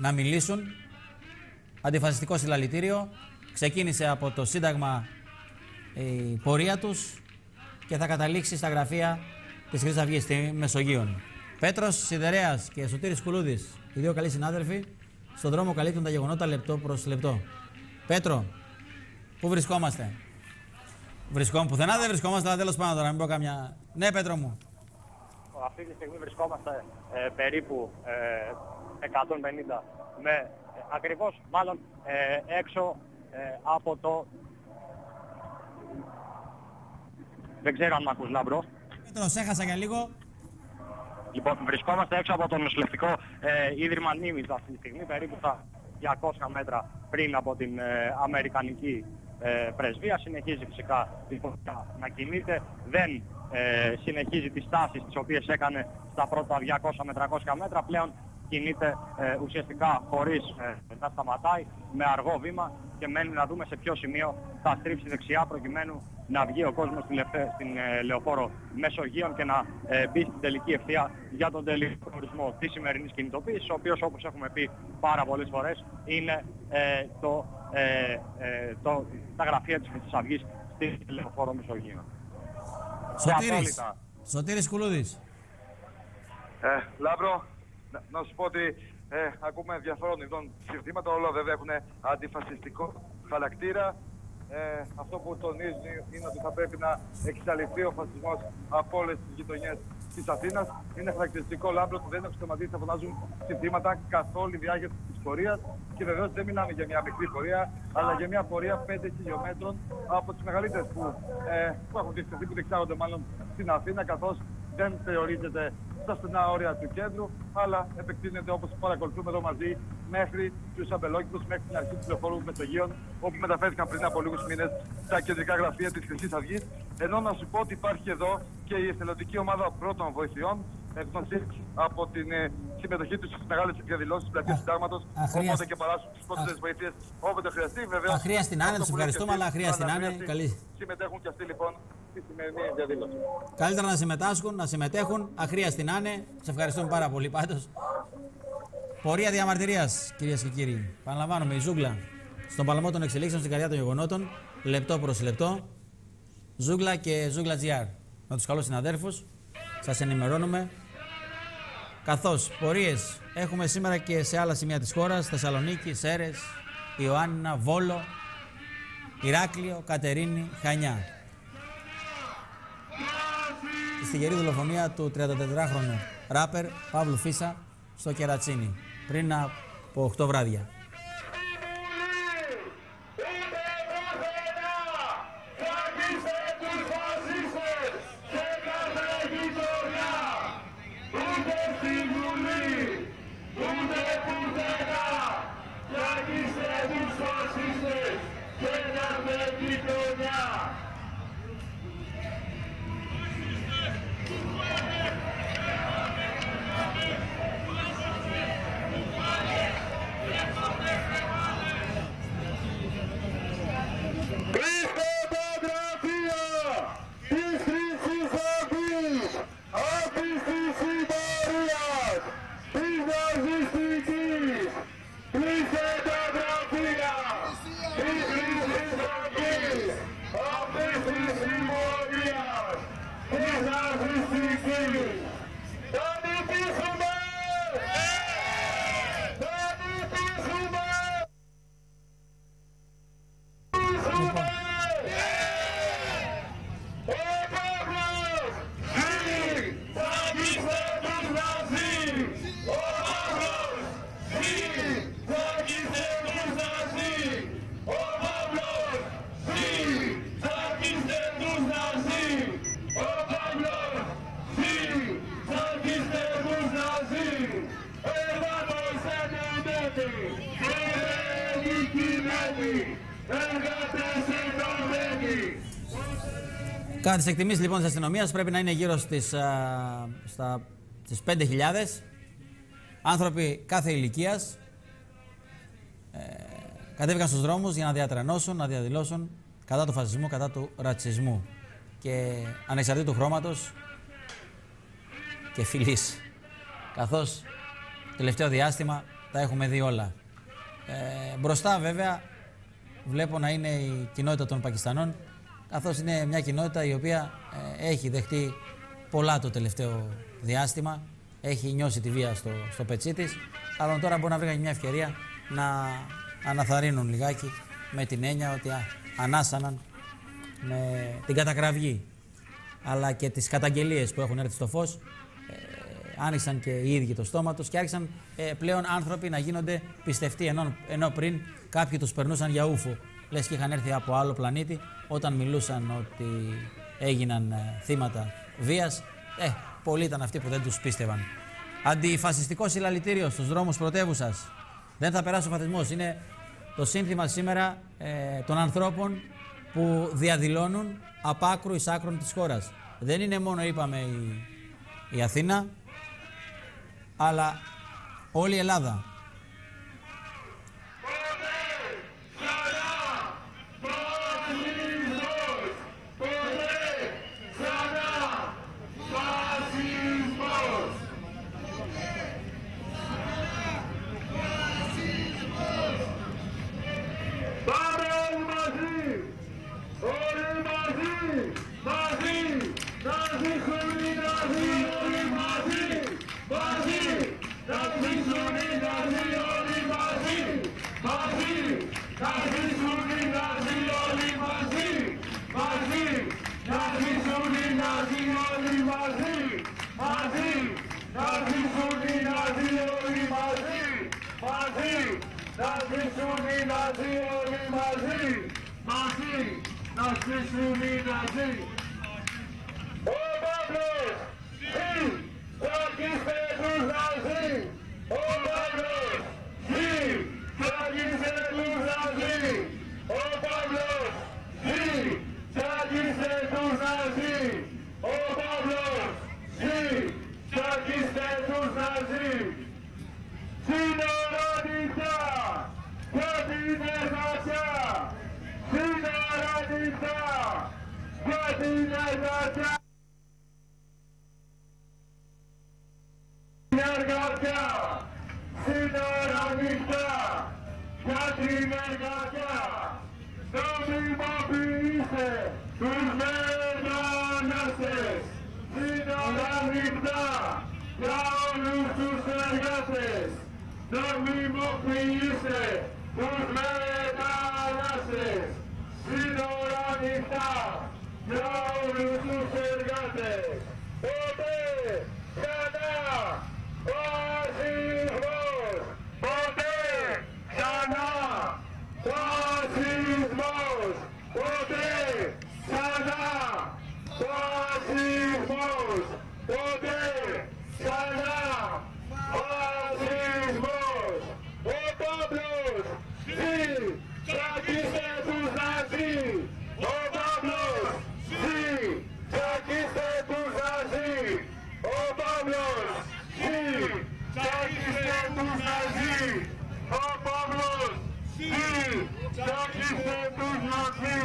να μιλήσουν. Αντιφασιστικό συλλαλητήριο. Ξεκίνησε από το Σύνταγμα η πορεία τους και θα καταλήξει στα γραφεία της Χρυσής Αυγής στη Μεσογείων. Πέτρος Σιδερέας και Σωτήρης Κουλούδης, οι δύο καλοί συνάδελφοι, στον δρόμο καλύπτουν τα γεγονότα λεπτό προς λεπτό. Πέτρο, πού βρισκόμαστε? Πουθενά δεν βρισκόμαστε, αλλά τέλος πάντων τώρα, μην πω καμιά. Ναι, Πέτρο μου. Αυτή τη στιγμή βρισκόμαστε περίπου 150 με ακριβώς, μάλλον έξω από το... Δεν ξέρω αν μ' ακούς, Λάμπρο. Πέτρο, σε έχασα για λίγο. Λοιπόν, βρισκόμαστε έξω από το νοσηλευτικό Ίδρυμα Νίμης αυτή τη στιγμή, περίπου στα 200 μέτρα πριν από την Αμερικανική πρεσβεία. Συνεχίζει φυσικά να κινείται, δεν συνεχίζει τις τάσεις τις οποίες έκανε στα πρώτα 200 με 300 μέτρα, πλέον κινείται ουσιαστικά χωρίς να σταματάει, με αργό βήμα, και μένει να δούμε σε ποιο σημείο θα στρίψει δεξιά προκειμένου να βγει ο κόσμος στην λεωφόρο Μεσογείων και να μπει στην τελική ευθεία για τον τελικό προορισμό της σημερινής κινητοποίησης, ο οποίος, όπως έχουμε πει πάρα πολλές φορές, είναι τα γραφεία της Χρυσής Αυγής στη λεωφόρο Μεσογείων. Σωτήρης Κουλούδης. Λάμπρο, να σου πω ότι ακούμε ενδιαφέρον ειδών συνθήματα, όλα βέβαια έχουν αντιφασιστικό χαρακτήρα. Αυτό που τονίζουν είναι ότι θα πρέπει να εξαλειφθεί ο φασισμός από όλες τις γειτονιές της Αθήνας. Είναι χαρακτηριστικό, Λάμπρο, που δεν εξωματίζεται να φωνάζουν συνθήματα καθ' όλη τη διάρκεια της πορείας. Και βεβαίως δεν μιλάμε για μια μικρή πορεία, αλλά για μια πορεία 5 χιλιόμετρων από τις μεγαλύτερες που έχουν διεξαχθεί, που διεξάγονται μάλλον στην Αθήνα, καθώς δεν περιορίζεται στα στενά όρια του κέντρου, αλλά επεκτείνεται, όπως παρακολουθούμε εδώ μαζί, μέχρι τους Αμπελόκηπους, μέχρι την αρχή του λεωφόρου Μεσογείων, όπου μεταφέρθηκαν πριν από λίγους μήνες τα κεντρικά γραφεία της Χρυσής Αυγής. Ενώ να σου πω ότι υπάρχει εδώ και η εθελοντική ομάδα πρώτων βοηθειών, γνωστή από την συμμετοχή τους στις μεγάλες διαδηλώσεις της Πλατείας Συντάγματος, οπότε και παράσουν τις πρώτες βοήθειες όποτε χρειαστεί. Βεβαίως, αχρίαστη να είναι, τους ευχαριστούμε, αλλά αχρίαστη να είναι. Συμμετέχουν και αυτοί λοιπόν στη σημερινή διαδήλωση. Καλύτερα να συμμετάσχουν, να συμμετέχουν, αχρίαστη να είναι. Σε ευχαριστούμε πάρα πολύ πάντως. Πορεία διαμαρτυρίας, κυρίες και κύριοι. Παραλαμβάνουμε η Ζούγκλα στον παλμό των εξελίξεων, στην καρδιά των γεγονότων, λεπτό προς λεπτό. Ζούγκλα και Ζούγκλα GR. Με τους καλούς συναδέρφους, σας ενημερώνουμε. Καθώς πορείες έχουμε σήμερα και σε άλλα σημεία της χώρας, Θεσσαλονίκη, Σέρρες, Ιωάννινα, Βόλο, Ηράκλειο, Κατερίνη, Χανιά. Στη γερή δολοφονία του 34χρονου ράπερ Παύλου Φίσα στο Κερατσίνι πριν από 8 βράδια. Κατά τις εκτιμήσεις λοιπόν της αστυνομίας πρέπει να είναι γύρω στις 5.000 άνθρωποι κάθε ηλικίας. Κατέβηκαν στους δρόμους για να διατρανώσουν, να διαδηλώσουν κατά του φασισμού, κατά του ρατσισμού και ανεξαρτήτου χρώματος και φυλής. Καθώς τελευταίο διάστημα τα έχουμε δει όλα. Μπροστά βέβαια βλέπω να είναι η κοινότητα των Πακιστανών, καθώς είναι μια κοινότητα η οποία έχει δεχτεί πολλά το τελευταίο διάστημα, έχει νιώσει τη βία στο πετσί της, αλλά τώρα μπορεί να βρει μια ευκαιρία να αναθαρρύνουν λιγάκι με την έννοια ότι ανάσαναν με την κατακραυγή αλλά και τις καταγγελίες που έχουν έρθει στο φως. Άνοιξαν και οι ίδιοι το στόμα τους και άρχισαν πλέον άνθρωποι να γίνονται πιστευτοί, ενώ πριν κάποιοι τους περνούσαν για ούφο, λες και είχαν έρθει από άλλο πλανήτη όταν μιλούσαν ότι έγιναν θύματα βίας. Πολλοί ήταν αυτοί που δεν τους πίστευαν. Αντιφασιστικό συλλαλητήριο στους δρόμους πρωτεύουσας. Δεν θα περάσει ο φασισμός. Είναι το σύνθημα σήμερα των ανθρώπων που διαδηλώνουν απ' άκρου εις άκρων της χώρας. Δεν είναι μόνο, είπαμε, η Αθήνα, αλλά όλη η Ελλάδα. Μαζί, να ζήσουμε, να να ζήσουν οι Ναζί όλοι μαζί, μαζί, να ζήσουν οι Ναζί όλοι μαζί, μαζί, να ζήσουν οι Ναζί όλοι μαζί, μαζί, να ζήσουν οι Ναζί όλοι μαζί, μαζί, να ζήσουν οι Ναζί. Ο Παύλος, τραγίστε τους Ναζί, ο Παύλος, τραγίστε τους Ναζί, ο Παύλος, τραγίστε τους Ναζί, ο Παύλος, τραγίστε τους Ναζί. Συνορανιτά, για την εργατιά, συνορανιτά, για την εργατιά. Εργατιά, σύνορα ανοιχτά, για την εργατιά, νομιμοποιήστε τους μετανάστες, σύνορα ανοιχτά, για όλους τους εργάτες, νομιμοποιήστε τους μετανάστες, σύνορα ανοιχτά, για όλους τους εργάτες. Ποτέ, ξανά, φασισμός! Ποτέ ξανά! Φασισμός! Ποτέ ξανά! Φασισμός! Ποτέ ξανά! Φασισμός! Ο Παύλος! Τραγίστε τους Ναζί! Ο Παύλος! Τραγίστε τους Ναζί! Ο Παύλος! Τραγίστε τους Ναζί! Ο Παύλος! Τραγίστε τους Ναζί!